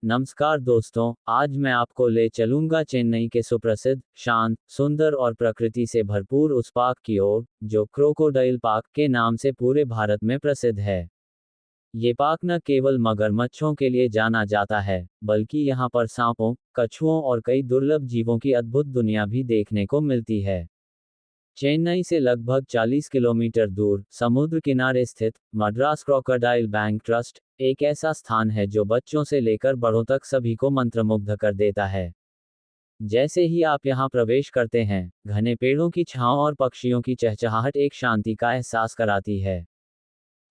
नमस्कार दोस्तों, आज मैं आपको ले चलूंगा चेन्नई के सुप्रसिद्ध, शांत, सुंदर और प्रकृति से भरपूर उस पार्क की ओर, जो क्रोकोडाइल पार्क के नाम से पूरे भारत में प्रसिद्ध है। ये पार्क न केवल मगरमच्छों के लिए जाना जाता है, बल्कि यहाँ पर सांपों, कछुओं और कई दुर्लभ जीवों की अद्भुत दुनिया भी देखने को मिलती है। चेन्नई से लगभग 40 किलोमीटर दूर, समुद्र किनारे स्थित, मद्रास क्रोकोडाइल बैंक ट्रस्ट, एक ऐसा स्थान है जो बच्चों से लेकर बड़ों तक सभी को मंत्रमुग्ध कर देता है। जैसे ही आप यहाँ प्रवेश करते हैं, घने पेड़ों की छांव और पक्षियों की चहचहाहट एक शांति का एहसास कराती है।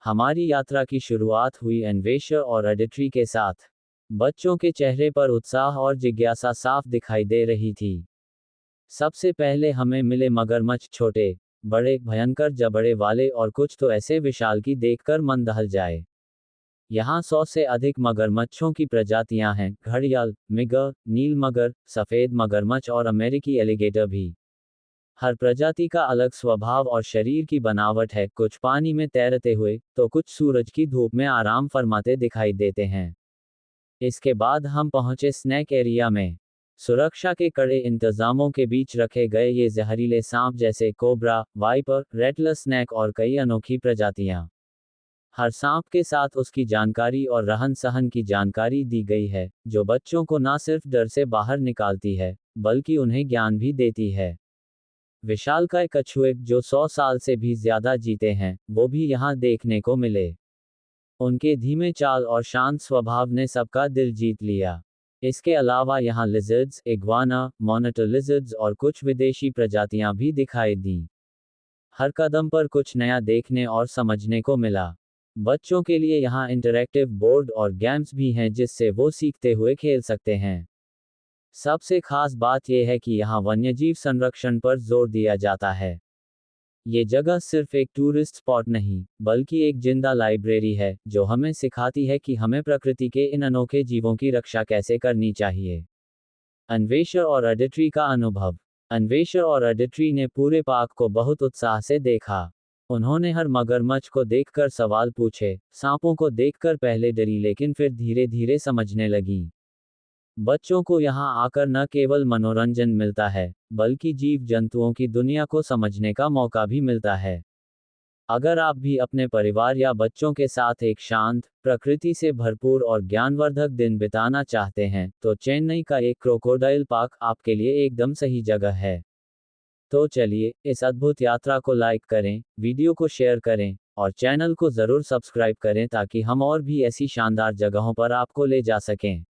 हमारी यात्रा की शुरुआत हुई अन्वेषण और ऑडिटरी के साथ। बच्चों के चेहरे पर उत्साह और जिज्ञासा साफ दिखाई दे रही थी। सबसे पहले हमें मिले मगरमच्छ, छोटे, बड़े, भयंकर जबड़े वाले और कुछ तो ऐसे विशाल कि देखकर मन दहल जाए। यहाँ 100 से अधिक मगरमच्छों की प्रजातियां हैं, घड़ियाल, मृग, नील मगर, सफेद मगरमच्छ और अमेरिकी एलिगेटर भी। हर प्रजाति का अलग स्वभाव और शरीर की बनावट है, कुछ पानी में तैरते हुए, तो कुछ सूरज की धूप में आराम फरमाते दिखाई देते हैं। इसके बाद हम पहुंचे स्नैक एरिया में। सुरक्षा के कड़े इंतजामों के बीच रखे गए ये जहरीले सांप जैसे कोबरा, वाइपर, रेटलर स्नैक और कई अनोखी प्रजातियां। हर सांप के साथ उसकी जानकारी और रहन सहन की जानकारी दी गई है, जो बच्चों को न सिर्फ डर से बाहर निकालती है, बल्कि उन्हें ज्ञान भी देती है। विशालकाय कछुए, जो 100 साल से भी ज्यादा जीते हैं, वो भी यहाँ देखने को मिले। उनके धीमे चाल और शांत स्वभाव ने सबका दिल जीत लिया। इसके अलावा यहाँ लिजर्ड्स, इग्वाना, मॉनिटर लिजर्ड्स और कुछ विदेशी प्रजातियां भी दिखाई दी। हर कदम पर कुछ नया देखने और समझने को मिला। बच्चों के लिए यहाँ इंटरैक्टिव बोर्ड और गेम्स भी हैं जिससे वो सीखते हुए खेल सकते हैं। सबसे खास बात यह है कि यहाँ वन्यजीव संरक्षण पर जोर दिया जाता है। ये जगह सिर्फ एक टूरिस्ट स्पॉट नहीं, बल्कि एक जिंदा लाइब्रेरी है, जो हमें सिखाती है कि हमें प्रकृति के इन अनोखे जीवों की रक्षा कैसे करनी चाहिए। अन्वेषण और ऑडिटरी का अनुभव। अन्वेषण और ऑडिटरी ने पूरे पार्क को बहुत उत्साह से देखा। उन्होंने हर मगरमच्छ को देखकर सवाल पूछे, सांपों को देखकर पहले डरी लेकिन फिर धीरे धीरे समझने लगी। बच्चों को यहाँ आकर न केवल मनोरंजन मिलता है, बल्कि जीव जंतुओं की दुनिया को समझने का मौका भी मिलता है। अगर आप भी अपने परिवार या बच्चों के साथ एक शांत, प्रकृति से भरपूर और ज्ञानवर्धक दिन बिताना चाहते हैं, तो चेन्नई का एक क्रोकोडाइल पार्क आपके लिए एकदम सही जगह है। तो चलिए, इस अद्भुत यात्रा को लाइक करें, वीडियो को शेयर करें, और चैनल को ज़रूर सब्सक्राइब करें ताकि हम और भी ऐसी शानदार जगहों पर आपको ले जा सकें।